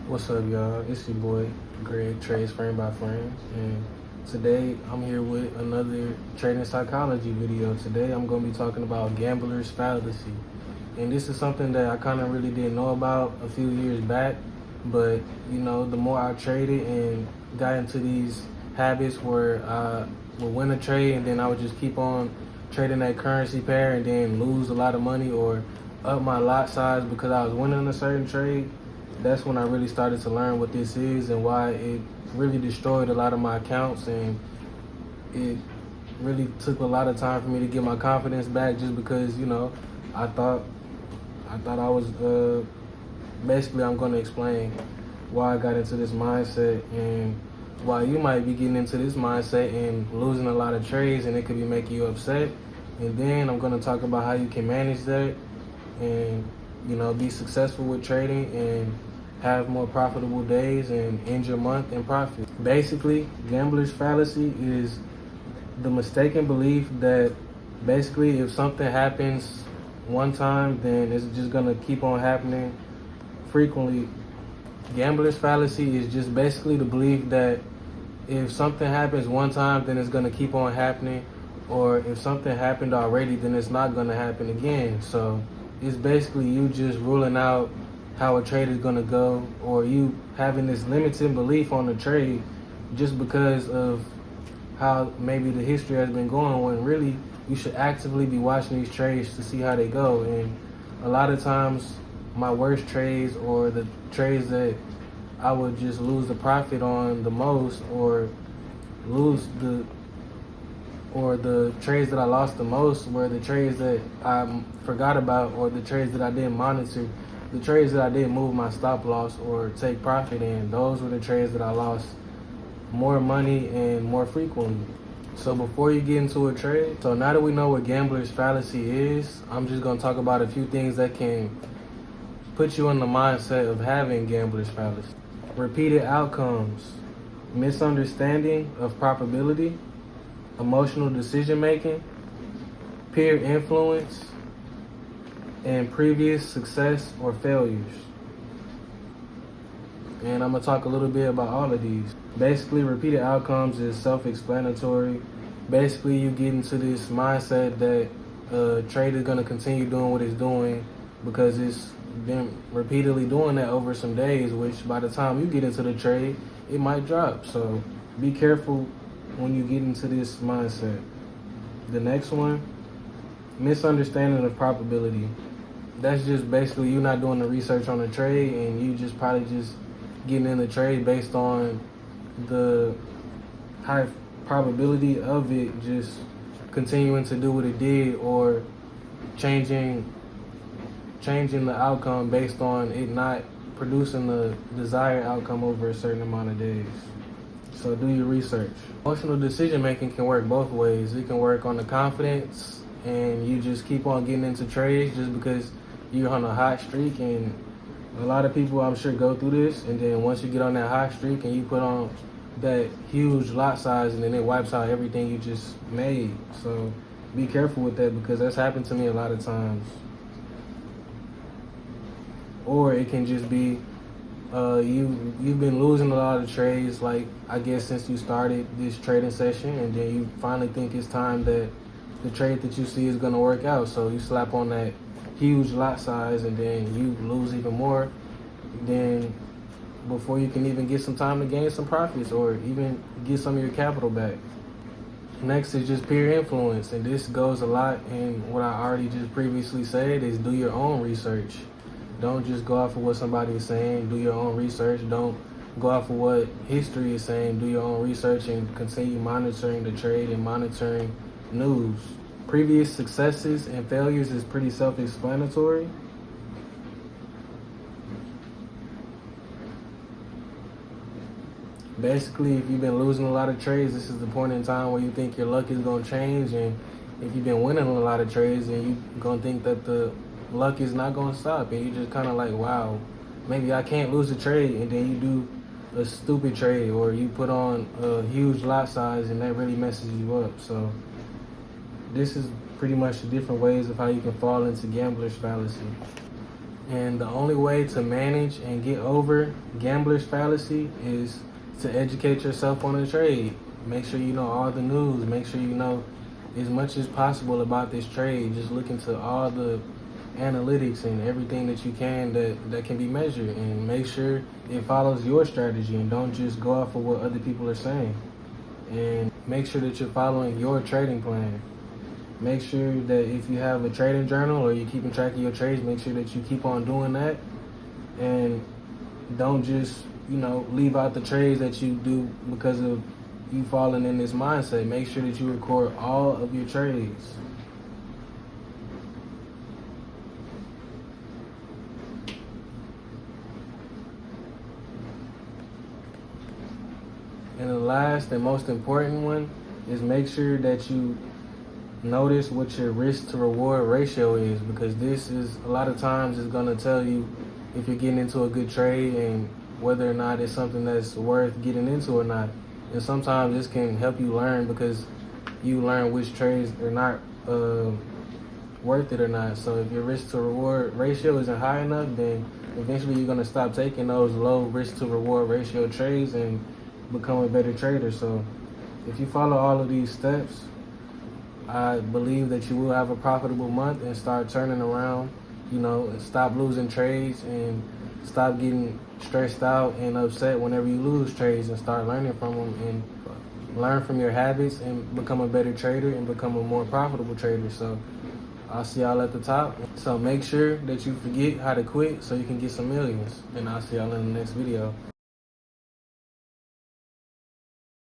What's up, y'all? It's your boy, Greg, Trades Frame by Frame, and today I'm here with another trading psychology video. Today I'm going to be talking about gambler's fallacy, and this is something that I kind of really didn't know about a few years back, but the more I traded and got into these habits where I would win a trade and then I would just keep on trading that currency pair and then lose a lot of money or up my lot size because I was winning a certain trade. That's when I really started to learn what this is and why it really destroyed a lot of my accounts, and it really took a lot of time for me to get my confidence back just because, I thought I was basically I'm going to explain why I got into this mindset and why you might be getting into this mindset and losing a lot of trades and it could be making you upset. And then I'm going to talk about how you can manage that and be successful with trading and have more profitable days and end your month in profit. Basically, gambler's fallacy is the mistaken belief that basically if something happens one time, then it's just gonna keep on happening frequently. Gambler's fallacy is just basically the belief that if something happens one time, then it's gonna keep on happening, or if something happened already, then it's not gonna happen again. So it's basically you just ruling out how a trade is gonna go, or you having this limiting belief on the trade just because of how maybe the history has been going, when really you should actively be watching these trades to see how they go. And a lot of times my worst trades, or the trades that I would just lose the profit on the most, or the trades that I lost the most were the trades that I forgot about, or the trades that I didn't monitor, the trades that I didn't move my stop loss or take profit in. Those were the trades that I lost more money and more frequently. So before you get into a trade, so now that we know what gambler's fallacy is, I'm just going to talk about a few things that can put you in the mindset of having gambler's fallacy. Repeated outcomes, misunderstanding of probability, emotional decision making, peer influence, and previous success or failures. And I'm going to talk a little bit about all of these. Basically, repeated outcomes is self-explanatory. Basically, you get into this mindset that a trade is going to continue doing what it's doing because it's been repeatedly doing that over some days, which by the time you get into the trade, it might drop. So be careful when you get into this mindset. The next one, misunderstanding of probability. That's just basically you not doing the research on the trade and you just probably just getting in the trade based on the high probability of it just continuing to do what it did, or changing the outcome based on it not producing the desired outcome over a certain amount of days. So do your research. Emotional decision making can work both ways. It can work on the confidence and you just keep on getting into trades just because you're on a hot streak, and a lot of people I'm sure go through this, and then once you get on that hot streak and you put on that huge lot size and then it wipes out everything you just made. So be careful with that because that's happened to me a lot of times. Or it can just be you've been losing a lot of trades, like I guess since you started this trading session, and then you finally think it's time that the trade that you see is going to work out. So you slap on that huge lot size and then you lose even more than before you can even get some time to gain some profits or even get some of your capital back. Next is just peer influence, and this goes a lot in what I already just previously said, is do your own research. Don't just go off of what somebody is saying. Do your own research. Don't go off of what history is saying. Do your own research and continue monitoring the trade and monitoring news. Previous successes and failures is pretty self-explanatory. Basically, if you've been losing a lot of trades, this is the point in time where you think your luck is going to change. And if you've been winning a lot of trades, then you're going to think that the luck is not going to stop. And you're just kind of like, wow, maybe I can't lose a trade. And then you do a stupid trade, or you put on a huge lot size and that really messes you up. So this is pretty much the different ways of how you can fall into gambler's fallacy. And the only way to manage and get over gambler's fallacy is to educate yourself on the trade. Make sure you know all the news. Make sure you know as much as possible about this trade. Just look into all the analytics and everything that you can that can be measured, and make sure it follows your strategy and don't just go off of what other people are saying. And make sure that you're following your trading plan. Make sure that if you have a trading journal or you're keeping track of your trades, make sure that you keep on doing that. And don't just, leave out the trades that you do because of you falling in this mindset. Make sure that you record all of your trades. And the last and most important one is make sure that you notice what your risk to reward ratio is, because this is a lot of times is going to tell you if you're getting into a good trade and whether or not it's something that's worth getting into or not. And sometimes this can help you learn, because you learn which trades are not worth it or not. So if your risk to reward ratio isn't high enough, then eventually you're going to stop taking those low risk to reward ratio trades and become a better trader. So if you follow all of these steps, I believe that you will have a profitable month and start turning around, and stop losing trades and stop getting stressed out and upset whenever you lose trades, and start learning from them and learn from your habits and become a better trader and become a more profitable trader. So I'll see y'all at the top. So make sure that you forget how to quit so you can get some millions, and I'll see y'all in the next video.